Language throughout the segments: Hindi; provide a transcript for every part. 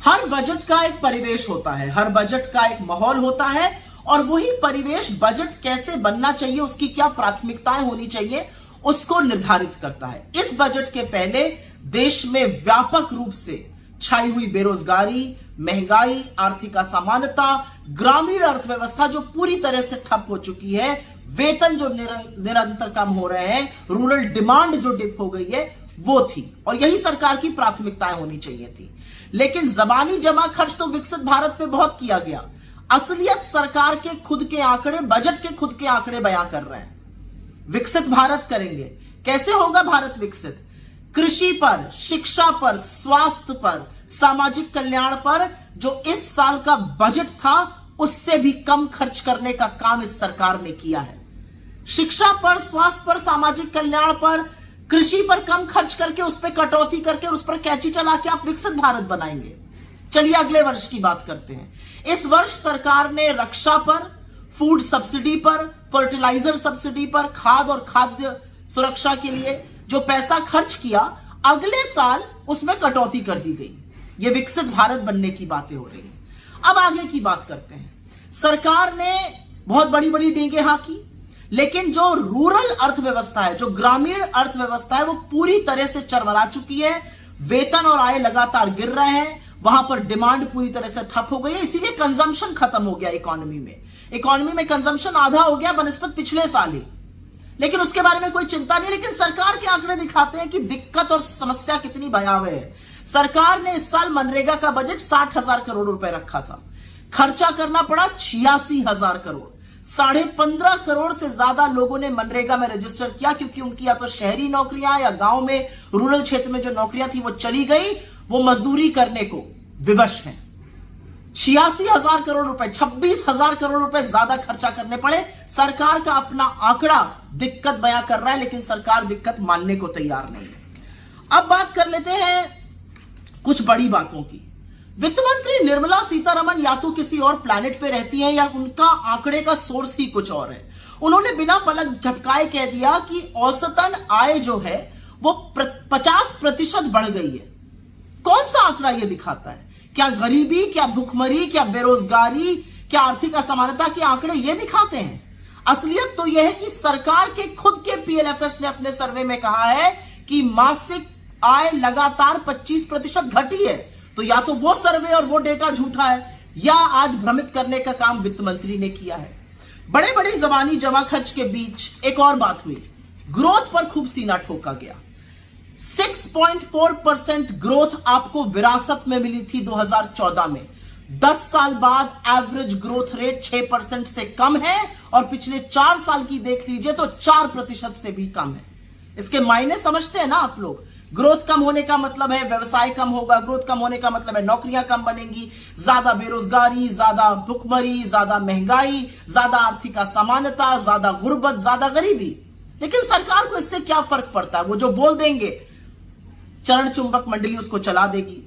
हर बजट का एक परिवेश होता है, हर बजट का एक माहौल होता है और वही परिवेश बजट कैसे बनना चाहिए, उसकी क्या प्राथमिकताएं होनी चाहिए, उसको निर्धारित करता है। इस बजट के पहले देश में व्यापक रूप से छाई हुई बेरोजगारी, महंगाई, आर्थिक असमानता, ग्रामीण अर्थव्यवस्था जो पूरी तरह से ठप हो चुकी है, वेतन जो निरंतर कम हो रहे हैं, रूरल डिमांड जो डिप हो गई है, वो थी और यही सरकार की प्राथमिकताएं होनी चाहिए थी। लेकिन जबानी जमा खर्च तो विकसित भारत पे बहुत किया गया। असलियत सरकार के खुद के आंकड़े, बजट के खुद के आंकड़े बयां कर रहे हैं। विकसित भारत करेंगे, कैसे होगा भारत विकसित? कृषि पर, शिक्षा पर, स्वास्थ्य पर, सामाजिक कल्याण पर जो इस साल का बजट था उससे भी कम खर्च करने का काम इस सरकार ने किया है। शिक्षा पर, स्वास्थ्य पर, सामाजिक कल्याण पर, कृषि पर कम खर्च करके उस पर कटौती करके उस पर कैंची चला के आप विकसित भारत बनाएंगे। चलिए अगले वर्ष की बात करते हैं। इस वर्ष सरकार ने रक्षा पर, फूड सब्सिडी पर, फर्टिलाइजर सब्सिडी पर, खाद और खाद्य सुरक्षा के लिए जो पैसा खर्च किया, अगले साल उसमें कटौती कर दी गई। ये विकसित भारत बनने की बातें हो रही हैं। अब आगे की बात करते हैं। सरकार ने बहुत बड़ी बड़ी डींगे हाँकी, लेकिन जो रूरल अर्थव्यवस्था है, जो ग्रामीण अर्थव्यवस्था है, वो पूरी तरह से चरमरा चुकी है। वेतन और आय लगातार गिर रहे हैं, वहां पर डिमांड पूरी तरह से ठप हो गई है, इसीलिए कंजम्पशन खत्म हो गया इकोनॉमी में। इकोनॉमी में कंजम्पशन आधा हो गया बनस्पत पिछले साल ही, लेकिन उसके बारे में कोई चिंता नहीं। लेकिन सरकार के आंकड़े दिखाते हैं कि दिक्कत और समस्या कितनी भयावह है। सरकार ने इस साल मनरेगा का बजट 60,000 करोड़ रुपए रखा था, खर्चा करना पड़ा 86,000 करोड़। 15.5 करोड़ से ज्यादा लोगों ने मनरेगा में रजिस्टर किया, क्योंकि उनकी या तो शहरी नौकरियां या गांव में रूरल क्षेत्र में जो नौकरियां थी वो चली गई, वो मजदूरी करने को विवश हैं। 86,000 करोड़ रुपए, 26,000 करोड़ रुपए ज्यादा खर्चा करने पड़े। सरकार का अपना आंकड़ा दिक्कत बयां कर रहा है, लेकिन सरकार दिक्कत मानने को तैयार नहीं है। अब बात कर लेते हैं कुछ बड़ी बातों की। वित्त मंत्री निर्मला सीतारमण या तो किसी और प्लैनेट पे रहती हैं या उनका आंकड़े का सोर्स ही कुछ और है। उन्होंने बिना पलक झपकाए कह दिया कि औसतन आय जो है वो 50% बढ़ गई है। कौन सा आंकड़ा यह दिखाता है? क्या गरीबी, क्या भुखमरी, क्या बेरोजगारी, क्या आर्थिक असमानता के आंकड़े ये दिखाते हैं? असलियत तो यह है कि सरकार के खुद के पीएलएफएस ने अपने सर्वे में कहा है कि मासिक आय लगातार 25% घटी है। तो या तो वो सर्वे और वो डेटा झूठा है, या आज भ्रमित करने का काम वित्त मंत्री ने किया है। बड़े बड़े जबानी जमा खर्च के बीच एक और बात हुई, ग्रोथ पर खूब सीना ठोका गया। 6.4% ग्रोथ आपको विरासत में मिली थी 2014 में। 10 साल बाद एवरेज ग्रोथ रेट 6% से कम है और पिछले 4 साल की देख लीजिए तो 4% से भी कम है। इसके मायने समझते हैं ना आप लोग? ग्रोथ कम होने का मतलब है व्यवसाय कम होगा, ग्रोथ कम होने का मतलब है नौकरियां कम बनेंगी, ज्यादा बेरोजगारी, ज्यादा भुखमरी, ज्यादा महंगाई, ज्यादा आर्थिक असमानता, ज्यादा गुर्बत, ज्यादा गरीबी। लेकिन सरकार को इससे क्या फर्क पड़ता है? वो जो बोल देंगे चरण चुंबक मंडली उसको चला देगी।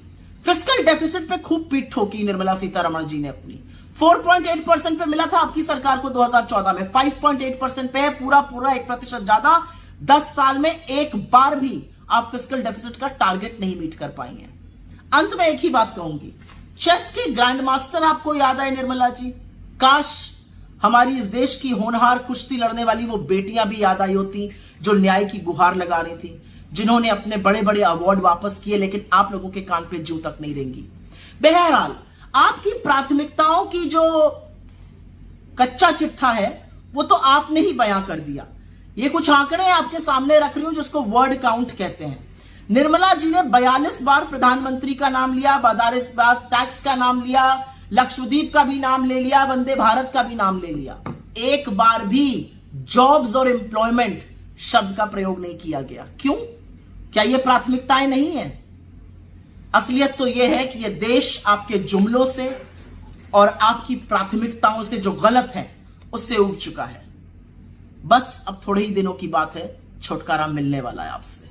फिस्कल डेफिसिट पे खूब पीठ ठोकी निर्मला सीतारमण जी ने अपनी। 4.8% पे मिला था आपकी सरकार को 2014 में, 5.8% पे है, पूरा 1% ज्यादा। 10 साल में एक बार भी आप फिस्कल डेफिसिट का टारगेट नहीं मीट कर पाई हैं। अंत में एक ही बात कहूंगी, चेस के ग्रैंड मास्टर आपको याद आए निर्मला जी? काश हमारी इस देश की होनहार कुश्ती लड़ने वाली वो बेटियां भी याद आई होती जो न्याय की गुहार लगा रही थी, जिन्होंने अपने बड़े बड़े अवार्ड वापस किए, लेकिन आप लोगों के कान पे जू तक नहीं रहेंगी। बहरहाल आपकी प्राथमिकताओं की जो कच्चा चिट्ठा है वो तो आपने ही बयां कर दिया। ये कुछ आंकड़े आपके सामने रख रही हूं जिसको वर्ड काउंट कहते हैं। निर्मला जी ने 42 बार प्रधानमंत्री का नाम लिया, 42 बार टैक्स का नाम लिया, लक्षद्वीप का भी नाम ले लिया, वंदे भारत का भी नाम ले लिया। एक बार भी जॉब्स और एम्प्लॉयमेंट शब्द का प्रयोग नहीं किया गया। क्यों? क्या ये प्राथमिकताएं नहीं है? असलियत तो यह है कि यह देश आपके जुमलों से और आपकी प्राथमिकताओं से जो गलत है उससे उग चुका है। बस अब थोड़े ही दिनों की बात है, छुटकारा मिलने वाला है आपसे।